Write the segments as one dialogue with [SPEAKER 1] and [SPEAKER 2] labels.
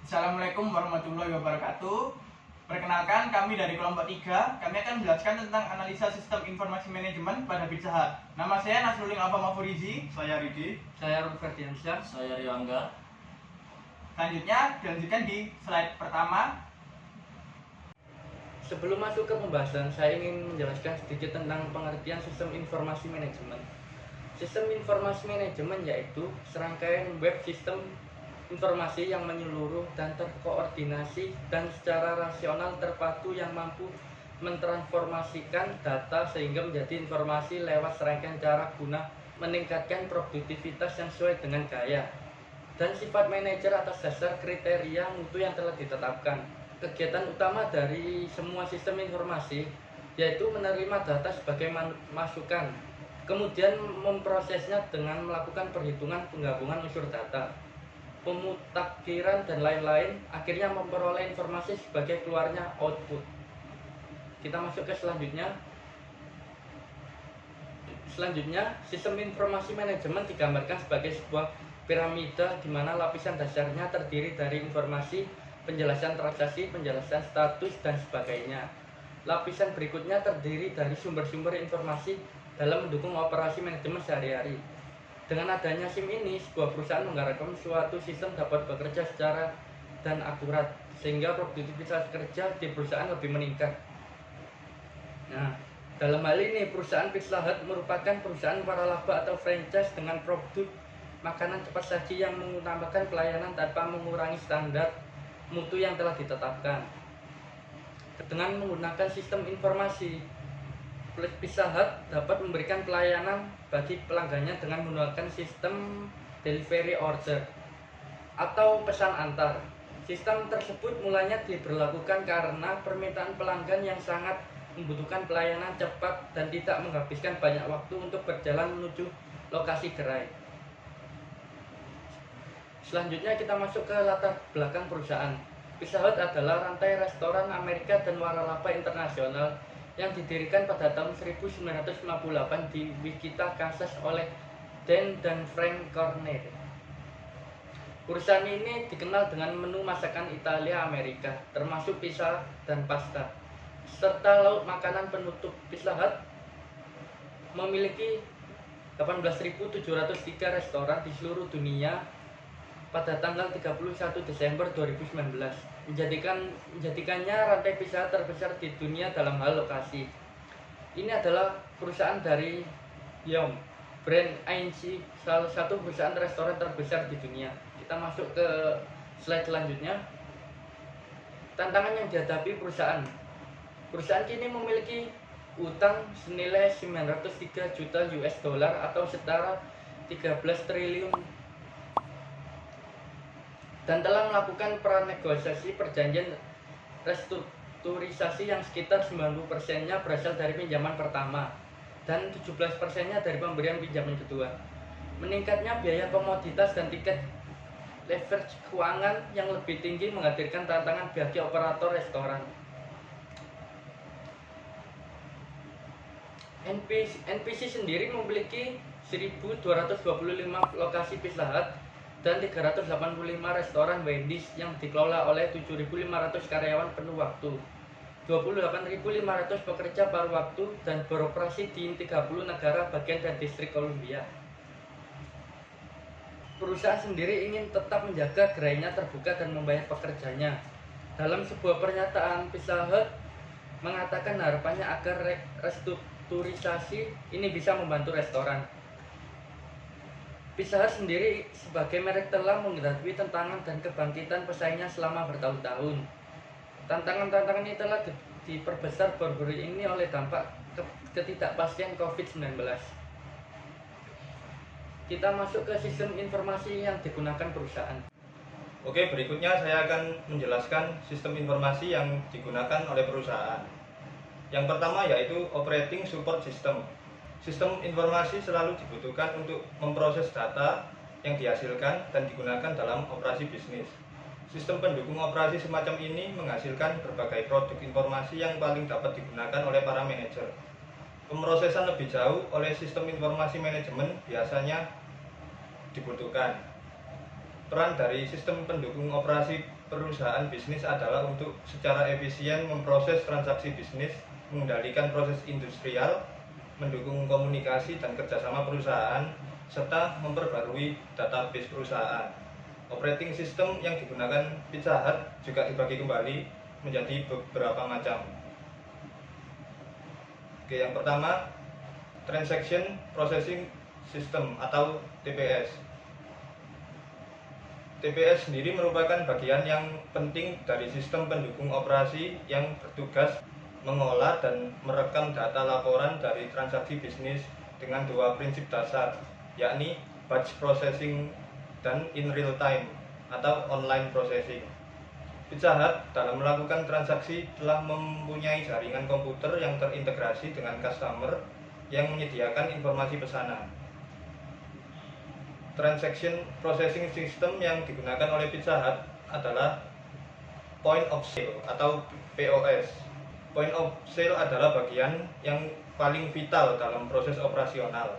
[SPEAKER 1] Assalamualaikum warahmatullahi wabarakatuh. Perkenalkan, kami dari kelompok 3. Kami akan menjelaskan tentang analisa sistem informasi manajemen pada Pizza Hut. Nama saya Nasrulling Alfa Mafurizi.
[SPEAKER 2] Saya Ridi.
[SPEAKER 3] Saya Ruth Ferdiansyah.
[SPEAKER 4] Saya Rio Angga.
[SPEAKER 1] Selanjutnya dilanjutkan di slide pertama.
[SPEAKER 3] Sebelum masuk ke pembahasan, saya ingin menjelaskan sedikit tentang pengertian sistem informasi manajemen. Sistem informasi manajemen yaitu serangkaian web sistem informasi yang menyeluruh dan terkoordinasi dan secara rasional terpadu yang mampu mentransformasikan data sehingga menjadi informasi lewat serangkaian cara guna meningkatkan produktivitas yang sesuai dengan gaya dan sifat manajer atas dasar kriteria mutu yang telah ditetapkan. Kegiatan utama dari semua sistem informasi yaitu menerima data sebagai masukan, kemudian memprosesnya dengan melakukan perhitungan penggabungan unsur data, pemutakhiran dan lain-lain, akhirnya memperoleh informasi sebagai keluarnya output. Kita masuk ke selanjutnya. Sistem informasi manajemen digambarkan sebagai sebuah piramida di mana lapisan dasarnya terdiri dari informasi, penjelasan transaksi, penjelasan status, dan sebagainya. Lapisan berikutnya terdiri dari sumber-sumber informasi dalam mendukung operasi manajemen sehari-hari. Dengan adanya SIM ini, sebuah perusahaan mengharapkan suatu sistem dapat bekerja secara dan akurat, sehingga produktivitas kerja di perusahaan lebih meningkat. Nah, dalam hal ini, perusahaan Pizza Hut merupakan perusahaan waralaba atau franchise dengan produk makanan cepat saji yang mengutamakan pelayanan tanpa mengurangi standar mutu yang telah ditetapkan. Dengan menggunakan sistem informasi, Pizza Hut dapat memberikan pelayanan bagi pelanggannya dengan menggunakan sistem delivery order atau pesan antar. Sistem tersebut mulanya diberlakukan karena permintaan pelanggan yang sangat membutuhkan pelayanan cepat dan tidak menghabiskan banyak waktu untuk berjalan menuju lokasi gerai. Selanjutnya kita masuk ke latar belakang perusahaan. Pizza Hut adalah rantai restoran Amerika dan waralaba internasional yang didirikan pada tahun 1958 di Wichita, Kansas oleh Dan dan Frank Cornell. Perusahaan ini dikenal dengan menu masakan Italia Amerika, termasuk pizza dan pasta, serta lauk makanan penutup. Pizza Hut memiliki 18.703 restoran di seluruh dunia pada tanggal 31 Desember 2019, menjadikannya rantai pizza terbesar di dunia dalam hal lokasi. Ini adalah perusahaan dari Yum brand Inc, salah satu perusahaan restoran terbesar di dunia. Kita masuk ke slide selanjutnya. Tantangan yang dihadapi perusahaan. Perusahaan kini memiliki utang senilai 903 juta US dollar atau setara 13 triliun dan telah melakukan pranegosiasi perjanjian restrukturisasi yang sekitar 90%-nya berasal dari pinjaman pertama dan 17%-nya dari pemberian pinjaman kedua. Meningkatnya biaya komoditas dan tiket leverage keuangan yang lebih tinggi menghadirkan tantangan bagi operator restoran. NPC sendiri memiliki 1.225 lokasi Pizza Hut dan 385 restoran Wendy's yang dikelola oleh 7.500 karyawan penuh waktu, 28.500 pekerja paruh waktu, dan beroperasi di 30 negara bagian dan distrik Columbia. Perusahaan sendiri ingin tetap menjaga gerainya terbuka dan membayar pekerjanya. Dalam sebuah pernyataan, Pizza Hut mengatakan harapannya agar restrukturisasi ini bisa membantu restoran. Pizza Hut sendiri sebagai merek telah menghadapi tantangan dan kebangkitan pesaingnya selama bertahun-tahun. Tantangan-tantangan ini telah diperbesar baru-baru ini oleh dampak ketidakpastian COVID-19. Kita masuk ke sistem informasi yang digunakan perusahaan.
[SPEAKER 2] Oke, berikutnya saya akan menjelaskan sistem informasi yang digunakan oleh perusahaan. Yang pertama yaitu operating support system. Sistem informasi selalu dibutuhkan untuk memproses data yang dihasilkan dan digunakan dalam operasi bisnis. Sistem pendukung operasi semacam ini menghasilkan berbagai produk informasi yang paling dapat digunakan oleh para manajer. Pemrosesan lebih jauh oleh sistem informasi manajemen biasanya dibutuhkan. Peran dari sistem pendukung operasi perusahaan bisnis adalah untuk secara efisien memproses transaksi bisnis, mengendalikan proses industrial, mendukung komunikasi dan kerjasama perusahaan, serta memperbarui database perusahaan. Operating system yang digunakan Pizza Hut juga dibagi kembali menjadi beberapa macam. Oke, yang pertama, Transaction Processing System atau TPS. TPS sendiri merupakan bagian yang penting dari sistem pendukung operasi yang bertugas mengolah dan merekam data laporan dari transaksi bisnis dengan dua prinsip dasar, yakni batch processing dan in real time atau online processing. Pizza Hut dalam melakukan transaksi telah mempunyai jaringan komputer yang terintegrasi dengan customer yang menyediakan informasi pesanan. Transaction Processing System yang digunakan oleh Pizza Hut adalah Point of Sale atau POS. Point of Sale adalah bagian yang paling vital dalam proses operasional.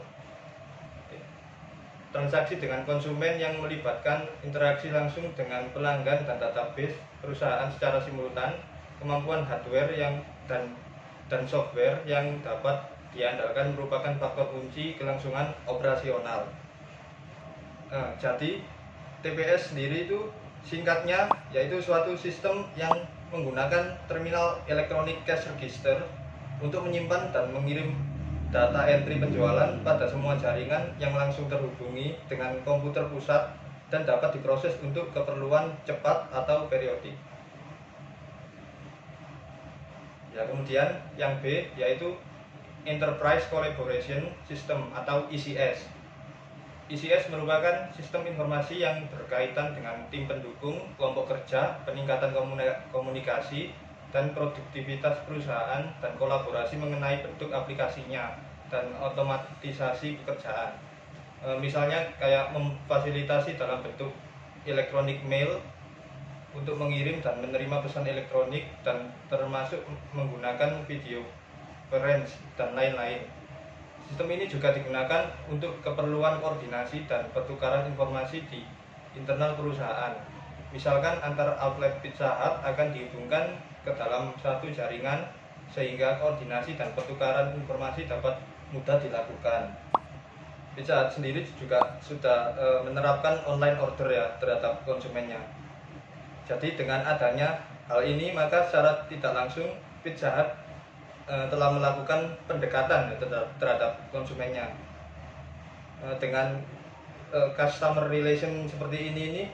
[SPEAKER 2] Transaksi dengan konsumen yang melibatkan interaksi langsung dengan pelanggan dan database perusahaan secara simultan, kemampuan hardware dan software yang dapat diandalkan merupakan faktor kunci kelangsungan operasional. Jadi TPS sendiri itu singkatnya yaitu suatu sistem yang menggunakan terminal electronic cash register untuk menyimpan dan mengirim data entry penjualan pada semua jaringan yang langsung terhubungi dengan komputer pusat dan dapat diproses untuk keperluan cepat atau periodik. Ya, kemudian yang B yaitu Enterprise Collaboration System atau ECS. ECS merupakan sistem informasi yang berkaitan dengan tim pendukung, kelompok kerja, peningkatan komunikasi, dan produktivitas perusahaan, dan kolaborasi mengenai bentuk aplikasinya, dan otomatisasi pekerjaan. Misalnya kayak memfasilitasi dalam bentuk elektronik mail untuk mengirim dan menerima pesan elektronik, dan termasuk menggunakan video conference, dan lain-lain. Sistem ini juga digunakan untuk keperluan koordinasi dan pertukaran informasi di internal perusahaan. Misalkan antar outlet Pizza Hut akan dihubungkan ke dalam satu jaringan sehingga koordinasi dan pertukaran informasi dapat mudah dilakukan. Pizza Hut sendiri juga sudah menerapkan online order ya terhadap konsumennya. Jadi dengan adanya hal ini maka secara tidak langsung Pizza Hut telah melakukan pendekatan terhadap konsumennya. Dengan customer relation seperti ini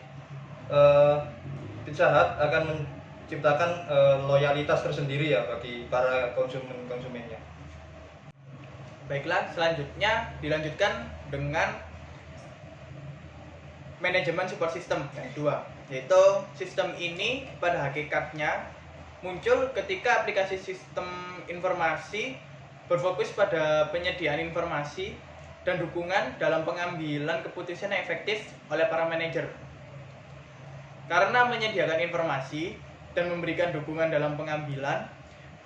[SPEAKER 2] Pizza Hut akan menciptakan loyalitas tersendiri ya bagi para konsumennya.
[SPEAKER 1] Baiklah, selanjutnya dilanjutkan dengan manajemen support system yang kedua, yaitu sistem ini pada hakikatnya muncul ketika aplikasi sistem informasi berfokus pada penyediaan informasi dan dukungan dalam pengambilan keputusan yang efektif oleh para manajer. Karena menyediakan informasi dan memberikan dukungan dalam pengambilan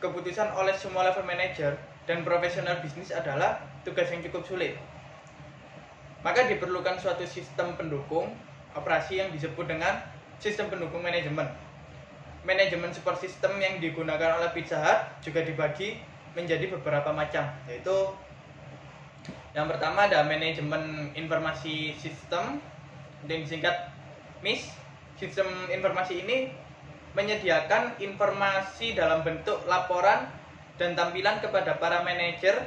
[SPEAKER 1] keputusan oleh semua level manajer dan profesional bisnis adalah tugas yang cukup sulit. Maka diperlukan suatu sistem pendukung operasi yang disebut dengan sistem pendukung manajemen. Manajemen support system yang digunakan oleh Pizza Hut juga dibagi menjadi beberapa macam, yaitu yang pertama ada manajemen informasi sistem yang disingkat MIS. Sistem informasi ini menyediakan informasi dalam bentuk laporan dan tampilan kepada para manajer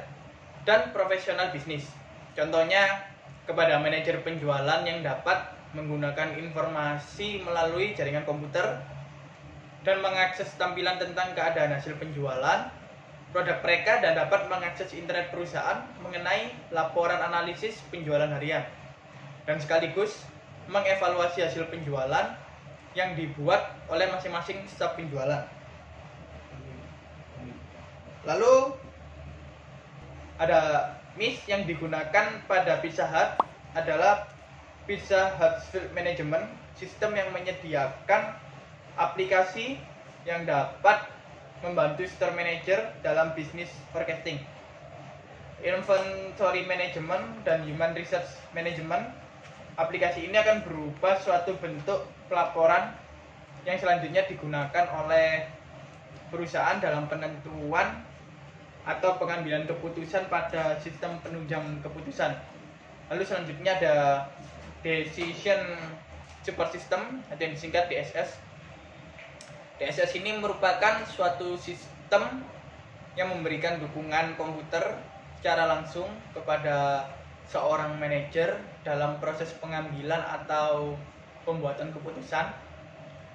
[SPEAKER 1] dan profesional bisnis. Contohnya kepada manajer penjualan yang dapat menggunakan informasi melalui jaringan komputer dan mengakses tampilan tentang keadaan hasil penjualan produk mereka dan dapat mengakses internet perusahaan mengenai laporan analisis penjualan harian dan sekaligus mengevaluasi hasil penjualan yang dibuat oleh masing-masing staf penjualan. Lalu ada MIS yang digunakan pada Pizza Hut adalah Pizza Hut Field Management, sistem yang menyediakan aplikasi yang dapat membantu store manager dalam bisnis forecasting, inventory management, dan human resource management. aplikasi ini akan berupa suatu bentuk pelaporan yang selanjutnya digunakan oleh perusahaan dalam penentuan atau pengambilan keputusan pada sistem penunjang keputusan. Lalu selanjutnya ada Decision Support System atau yang disingkat DSS. DSS ini merupakan suatu sistem yang memberikan dukungan komputer secara langsung kepada seorang manajer dalam proses pengambilan atau pembuatan keputusan.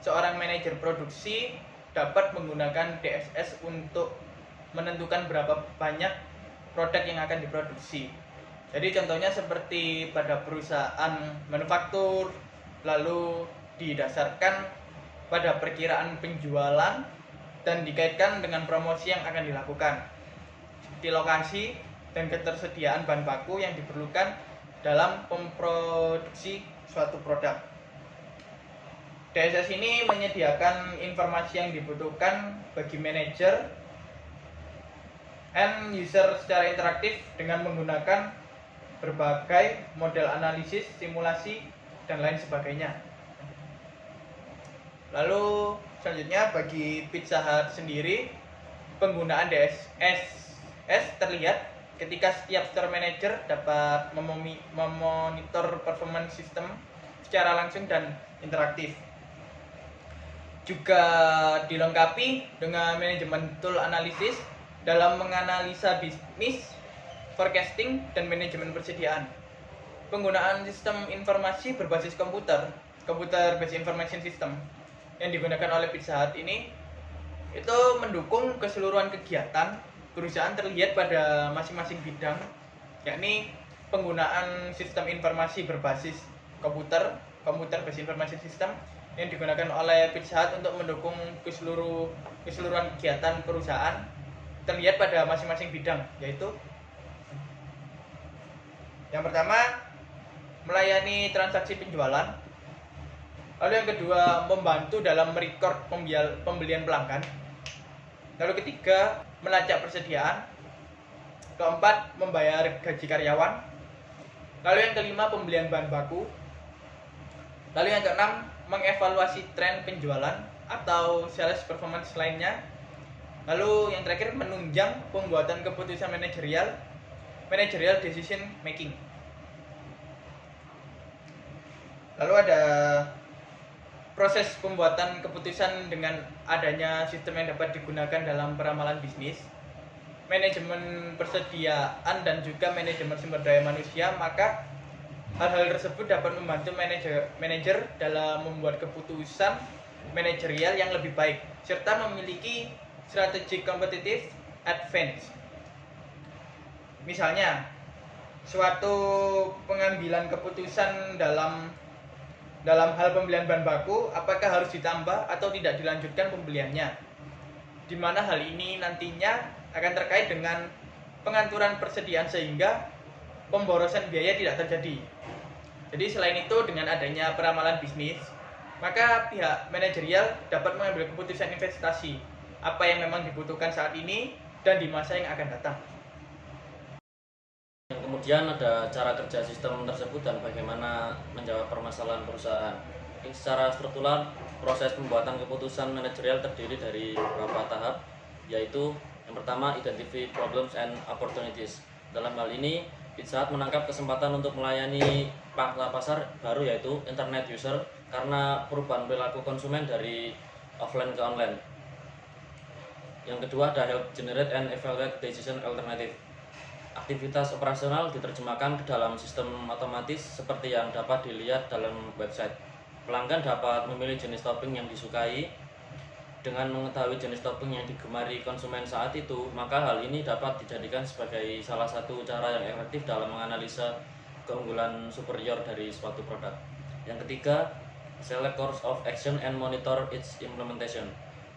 [SPEAKER 1] Seorang manajer produksi dapat menggunakan DSS untuk menentukan berapa banyak produk yang akan diproduksi. Jadi contohnya seperti pada perusahaan manufaktur, lalu didasarkan pada perkiraan penjualan dan dikaitkan dengan promosi yang akan dilakukan, seperti lokasi dan ketersediaan bahan baku yang diperlukan dalam memproduksi suatu produk. DSS ini menyediakan informasi yang dibutuhkan bagi manajer and user secara interaktif dengan menggunakan berbagai model analisis, simulasi, dan lain sebagainya. Lalu selanjutnya bagi Pizza Hut sendiri, penggunaan DSS terlihat ketika setiap store manager dapat memonitor performance sistem secara langsung dan interaktif. Juga dilengkapi dengan manajemen tool analisis dalam menganalisa bisnis, forecasting, dan manajemen persediaan. Penggunaan sistem informasi berbasis komputer based information system yang digunakan oleh Pizza Hut ini itu mendukung keseluruhan kegiatan perusahaan terlihat pada masing-masing bidang, yakni penggunaan sistem informasi berbasis komputer based information system yang digunakan oleh Pizza Hut untuk mendukung keseluruhan kegiatan perusahaan terlihat pada masing-masing bidang, yaitu yang pertama melayani transaksi penjualan, lalu yang kedua membantu dalam merekod pembelian pelanggan, lalu ketiga melacak persediaan, keempat membayar gaji karyawan, lalu yang kelima pembelian bahan baku, lalu yang keenam mengevaluasi tren penjualan atau sales performance lainnya, lalu yang terakhir menunjang pembuatan keputusan manajerial decision making. Lalu ada proses pembuatan keputusan dengan adanya sistem yang dapat digunakan dalam peramalan bisnis, manajemen persediaan, dan juga manajemen sumber daya manusia, maka hal-hal tersebut dapat membantu manajer dalam membuat keputusan manajerial yang lebih baik serta memiliki strategic competitive advantage. Misalnya, suatu pengambilan keputusan dalam hal pembelian bahan baku, apakah harus ditambah atau tidak dilanjutkan pembeliannya, di mana hal ini nantinya akan terkait dengan pengaturan persediaan sehingga pemborosan biaya tidak terjadi. Jadi selain itu, dengan adanya peramalan bisnis, maka pihak manajerial dapat mengambil keputusan investasi apa yang memang dibutuhkan saat ini dan di masa yang akan datang.
[SPEAKER 4] Kemudian ada cara kerja sistem tersebut dan bagaimana menjawab permasalahan perusahaan. Secara struktural, proses pembuatan keputusan manajerial terdiri dari beberapa tahap, yaitu yang pertama identify problems and opportunities. Dalam hal ini, Pizza Hut menangkap kesempatan untuk melayani pasar baru, yaitu internet user, karena perubahan perilaku konsumen dari offline ke online. Yang kedua ada help generate and evaluate decision alternative. Aktivitas operasional diterjemahkan ke dalam sistem otomatis seperti yang dapat dilihat dalam website. Pelanggan dapat memilih jenis topping yang disukai. Dengan mengetahui jenis topping yang digemari konsumen saat itu, maka hal ini dapat dijadikan sebagai salah satu cara yang efektif dalam menganalisa keunggulan superior dari suatu produk. Yang ketiga, select course of action and monitor its implementation.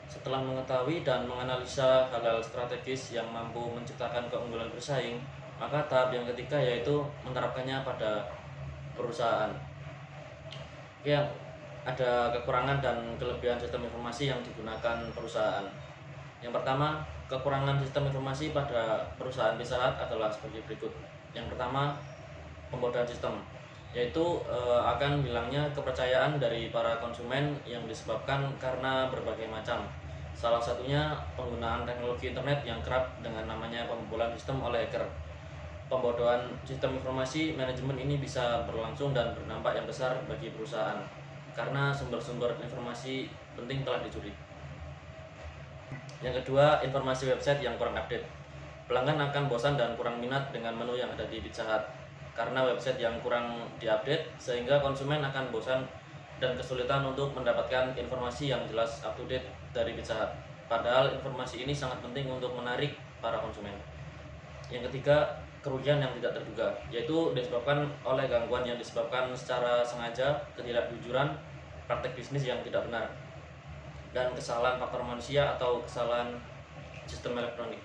[SPEAKER 4] Setelah mengetahui dan menganalisa hal-hal strategis yang mampu menciptakan keunggulan bersaing, maka tahap yang ketiga yaitu menerapkannya pada perusahaan. Oke, ada kekurangan dan kelebihan sistem informasi yang digunakan perusahaan. Yang pertama, kekurangan sistem informasi pada perusahaan Pizza Hut adalah sebagai berikut. Yang pertama, pembodohan sistem. yaitu akan hilangnya kepercayaan dari para konsumen yang disebabkan karena berbagai macam. Salah satunya penggunaan teknologi internet yang kerap dengan namanya pembobolan sistem oleh hacker. Pembodohan sistem informasi manajemen ini bisa berlangsung dan berdampak yang besar bagi perusahaan karena sumber-sumber informasi penting telah dicuri. Yang kedua, informasi website yang kurang update. Pelanggan akan bosan dan kurang minat dengan menu yang ada di Pizza Hut karena website yang kurang diupdate, sehingga konsumen akan bosan dan kesulitan untuk mendapatkan informasi yang jelas up to date dari Pizza Hut. Padahal informasi ini sangat penting untuk menarik para konsumen. Yang ketiga, kerugian yang tidak terduga, yaitu disebabkan oleh gangguan yang disebabkan secara sengaja, ketidakjujuran, praktek bisnis yang tidak benar, dan kesalahan faktor manusia atau kesalahan sistem elektronik.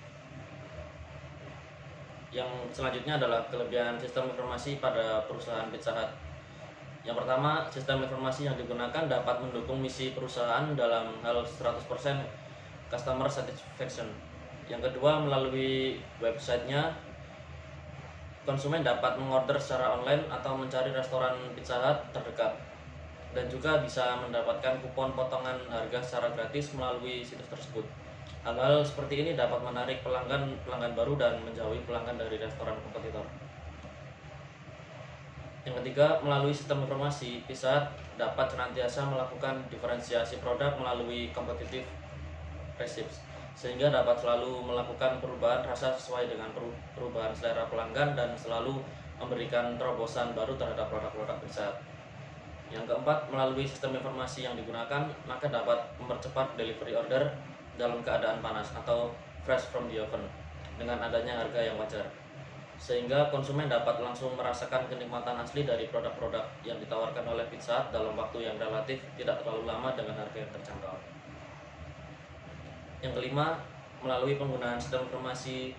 [SPEAKER 4] Yang selanjutnya adalah kelebihan sistem informasi pada perusahaan Pizza Hut. Yang pertama, sistem informasi yang digunakan dapat mendukung misi perusahaan dalam hal 100% customer satisfaction. Yang kedua, melalui websitenya, konsumen dapat mengorder secara online atau mencari restoran Pizza Hut terdekat, dan juga bisa mendapatkan kupon potongan harga secara gratis melalui situs tersebut. Hal-hal seperti ini dapat menarik pelanggan baru dan menjauhi pelanggan dari restoran kompetitor. Yang ketiga, melalui sistem informasi, Pizza Hut dapat senantiasa melakukan diferensiasi produk melalui competitive recipes, sehingga dapat selalu melakukan perubahan rasa sesuai dengan perubahan selera pelanggan dan selalu memberikan terobosan baru terhadap produk-produk Pizza Hut. Yang keempat, melalui sistem informasi yang digunakan, maka dapat mempercepat delivery order dalam keadaan panas atau fresh from the oven dengan adanya harga yang wajar, sehingga konsumen dapat langsung merasakan kenikmatan asli dari produk-produk yang ditawarkan oleh Pizza Hut dalam waktu yang relatif tidak terlalu lama dengan harga yang terjangkau. Yang kelima, melalui penggunaan sistem informasi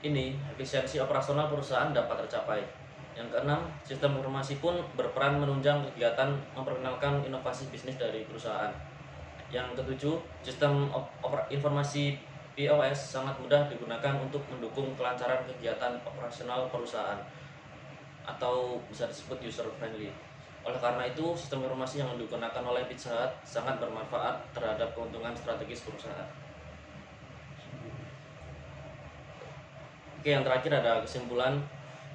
[SPEAKER 4] ini, efisiensi operasional perusahaan dapat tercapai. Yang keenam, sistem informasi pun berperan menunjang kegiatan memperkenalkan inovasi bisnis dari perusahaan. Yang ketujuh, sistem informasi POS sangat mudah digunakan untuk mendukung kelancaran kegiatan operasional perusahaan atau bisa disebut user friendly. Oleh karena itu, sistem informasi yang digunakan oleh Pizza Hut sangat bermanfaat terhadap keuntungan strategis perusahaan. Oke, yang terakhir ada kesimpulan.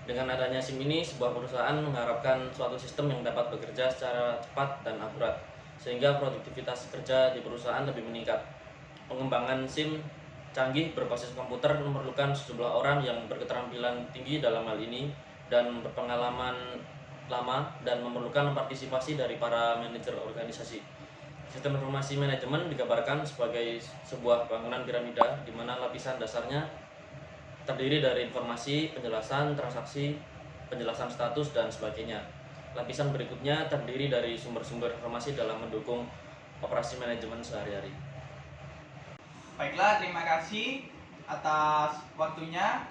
[SPEAKER 4] Dengan adanya SIM ini, sebuah perusahaan mengharapkan suatu sistem yang dapat bekerja secara cepat dan akurat, sehingga produktivitas kerja di perusahaan lebih meningkat. Pengembangan SIM canggih berbasis komputer memerlukan sejumlah orang yang berketerampilan tinggi dalam hal ini dan berpengalaman lama, dan memerlukan partisipasi dari para manajer organisasi. Sistem informasi manajemen digambarkan sebagai sebuah bangunan piramida di mana lapisan dasarnya terdiri dari informasi, penjelasan transaksi, penjelasan status, dan sebagainya. Lapisan berikutnya terdiri dari sumber-sumber informasi dalam mendukung operasi manajemen sehari-hari.
[SPEAKER 1] Baiklah, terima kasih atas waktunya.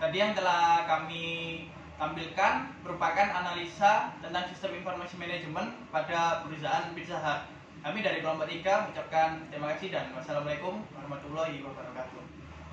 [SPEAKER 1] Tadi yang telah kami tampilkan merupakan analisa tentang sistem informasi manajemen pada perusahaan Pizza Hut. Kami dari kelompok 3 mengucapkan terima kasih dan wassalamualaikum warahmatullahi wabarakatuh.